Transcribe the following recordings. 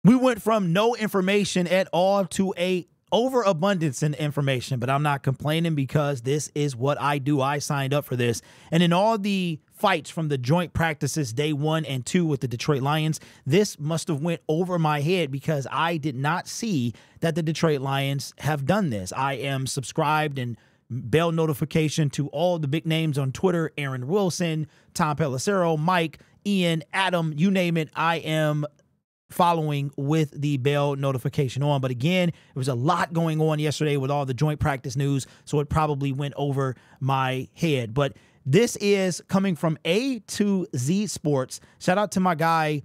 We went from no information at all to a overabundance in information, but I'm not complaining because this is what I do. I signed up for this. And in all the fights from the joint practices day 1 and 2 with the Detroit Lions, this must have went over my head because I did not see that the Detroit Lions have done this. I am subscribed and bell notification to all the big names on Twitter: Aaron Wilson, Tom Pelissero, Mike, Ian, Adam, you name it. I am following with the bell notification on. But again, there was a lot going on yesterday with all the joint practice news, so it probably went over my head. But this is coming from A to Z Sports. Shout out to my guy,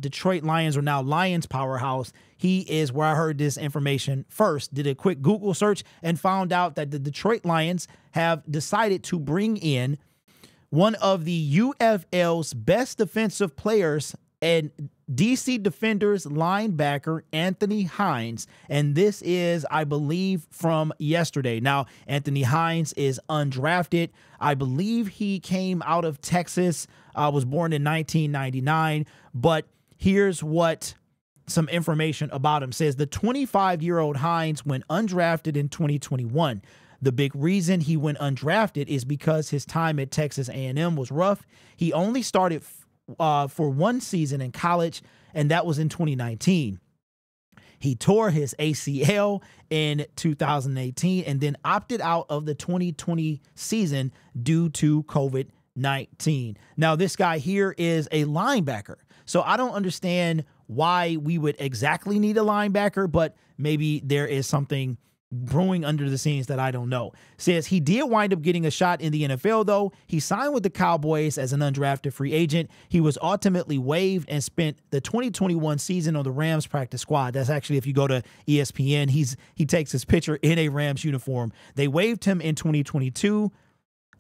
Detroit Lions, or now Lions Powerhouse. He is where I heard this information first. Did a quick Google search and found out that the Detroit Lions have decided to bring in one of the UFL's best defensive players and DC Defenders linebacker, Anthony Hines. And this is, I believe, from yesterday. Now, Anthony Hines is undrafted. I believe he came out of Texas, was born in 1999. But here's what some information about him says. The 25-year-old Hines went undrafted in 2021. The big reason he went undrafted is because his time at Texas A&M was rough. He only started for one season in college, and that was in 2019. He tore his ACL in 2018 and then opted out of the 2020 season due to COVID-19. Now, this guy here is a linebacker, so I don't understand why we would exactly need a linebacker, but maybe there is something brewing under the scenes that I don't know. Says he did wind up getting a shot in the NFL, though. He signed with the Cowboys as an undrafted free agent. He was ultimately waived and spent the 2021 season on the Rams practice squad. That's actually, if you go to ESPN, he takes his picture in a Rams uniform. They waived him in 2022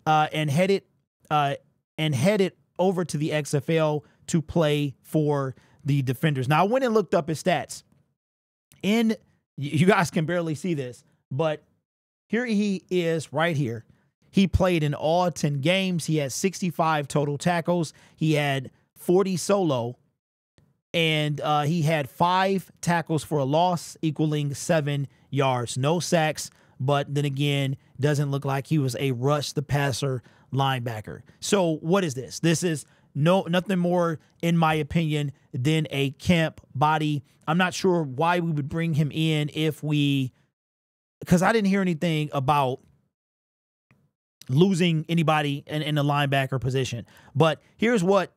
and headed over to the XFL to play for the Defenders. Now, I went and looked up his stats. You guys can barely see this, but here he is right here. He played in all 10 games. He had 65 total tackles. He had 40 solo, and he had 5 tackles for a loss, equaling 7 yards. No sacks, but then again, doesn't look like he was a rush the passer linebacker. So what is this? This is nothing more, in my opinion, than a camp body. I'm not sure why we would bring him in because I didn't hear anything about losing anybody in the linebacker position. But here's what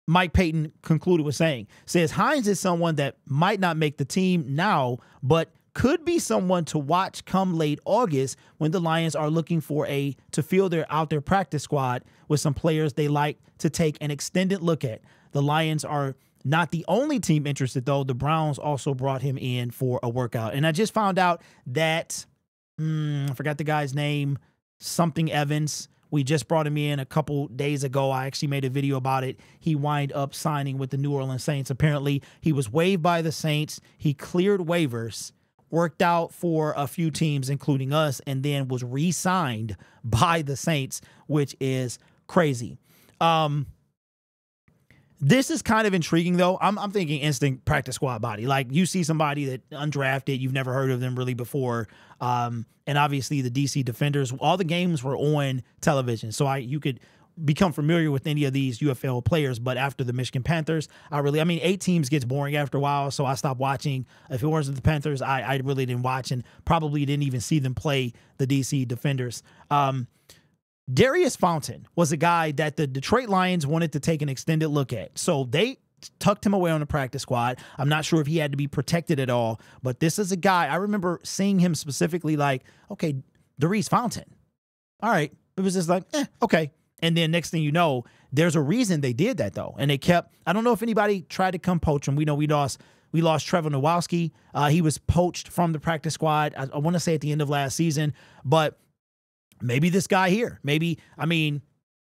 Mike Payton concluded with saying. Says Hines is someone that might not make the team now, but could be someone to watch come late August when the Lions are looking to fill out their practice squad with some players they like to take an extended look at. The Lions are not the only team interested, though. The Browns also brought him in for a workout. And I just found out that, I forgot the guy's name, something Evans. We just brought him in a couple days ago. I actually made a video about it. He wind up signing with the New Orleans Saints. Apparently, he was waived by the Saints. He cleared waivers, worked out for a few teams, including us, and then was re-signed by the Saints, which is crazy. This is kind of intriguing, though. I'm thinking instant practice squad body. Like, you see somebody that undrafted, you've never heard of them really before. And obviously the DC Defenders, all the games were on television, so you could become familiar with any of these UFL players. But after the Michigan Panthers, 8 teams gets boring after a while, so I stopped watching. If it wasn't the Panthers, I really didn't watch and probably didn't even see them play the DC Defenders. Darius Fountain was a guy that the Detroit Lions wanted to take an extended look at. So they tucked him away on the practice squad. I'm not sure if he had to be protected at all, but this is a guy, I remember seeing him specifically like, okay, Darius Fountain. All right. It was just like, okay. And then next thing you know, there's a reason they did that, though. And they kept, I don't know if anybody tried to come poach him. We know we lost Trevor Nowalski. He was poached from the practice squad, I want to say at the end of last season, but maybe this guy here,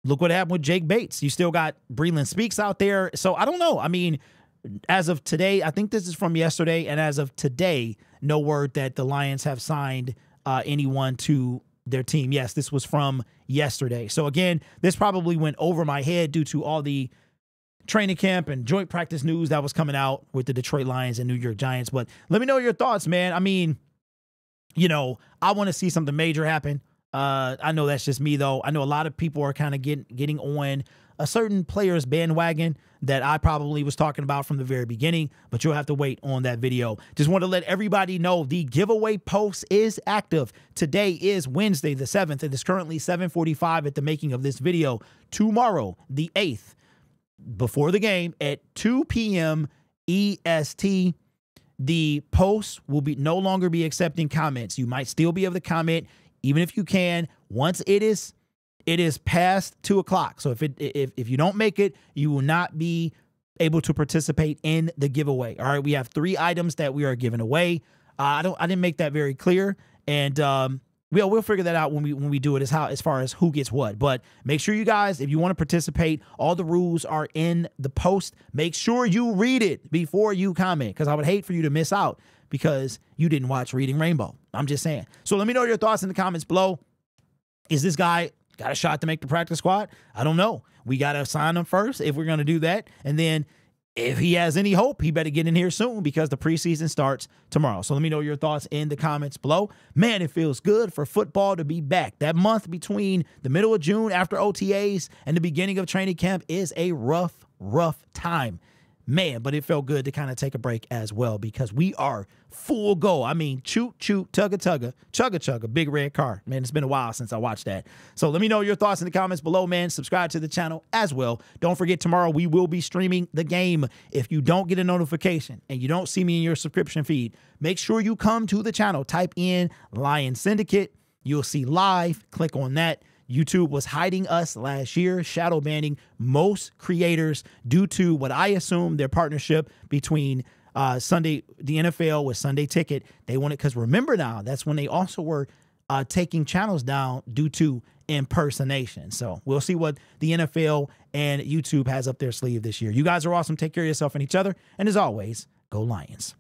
look what happened with Jake Bates. You still got Breland Speaks out there. So I don't know. As of today, I think this is from yesterday, and as of today, no word that the Lions have signed anyone to their team. Yes, this was from yesterday. So again, this probably went over my head due to all the training camp and joint practice news that was coming out with the Detroit Lions and New York Giants. But let me know your thoughts, man. I mean, you know, I want to see something major happen. I know that's just me, though. I know a lot of people are kind of getting on a certain player's bandwagon that I probably was talking about from the very beginning, but you'll have to wait on that video. Just want to let everybody know the giveaway post is active. Today is Wednesday, the 7th. It is currently 7:45 at the making of this video. Tomorrow, the 8th, before the game at 2 p.m. EST, the post will no longer be accepting comments. You might still be able to comment, even if you can. Once it is past 2 o'clock. So if you don't make it, you will not be able to participate in the giveaway. All right, we have 3 items that we are giving away. I didn't make that very clear, and we'll figure that out when we do it as far as who gets what. But make sure you guys, if you want to participate, all the rules are in the post. Make sure you read it before you comment, because I would hate for you to miss out because you didn't watch Reading Rainbow. I'm just saying. So let me know your thoughts in the comments below. Is this guy got a shot to make the practice squad? I don't know. We got to sign him first if we're going to do that. And then if he has any hope, he better get in here soon because the preseason starts tomorrow. So let me know your thoughts in the comments below. Man, it feels good for football to be back. That month between the middle of June after OTAs and the beginning of training camp is a rough time. Man, but it felt good to kind of take a break as well because we are full go. I mean, choo, tugga, chugga, big red car. Man, it's been a while since I watched that. So let me know your thoughts in the comments below, man. Subscribe to the channel as well. Don't forget, tomorrow we will be streaming the game. If you don't get a notification and you don't see me in your subscription feed, make sure you come to the channel. Type in Lions Syndicate. You'll see live. Click on that. YouTube was hiding us last year, shadow banning most creators due to what I assume their partnership between the NFL with Sunday Ticket. They wanted, because remember now, that's when they also were taking channels down due to impersonation. So we'll see what the NFL and YouTube has up their sleeve this year. You guys are awesome. Take care of yourself and each other. And as always, go Lions.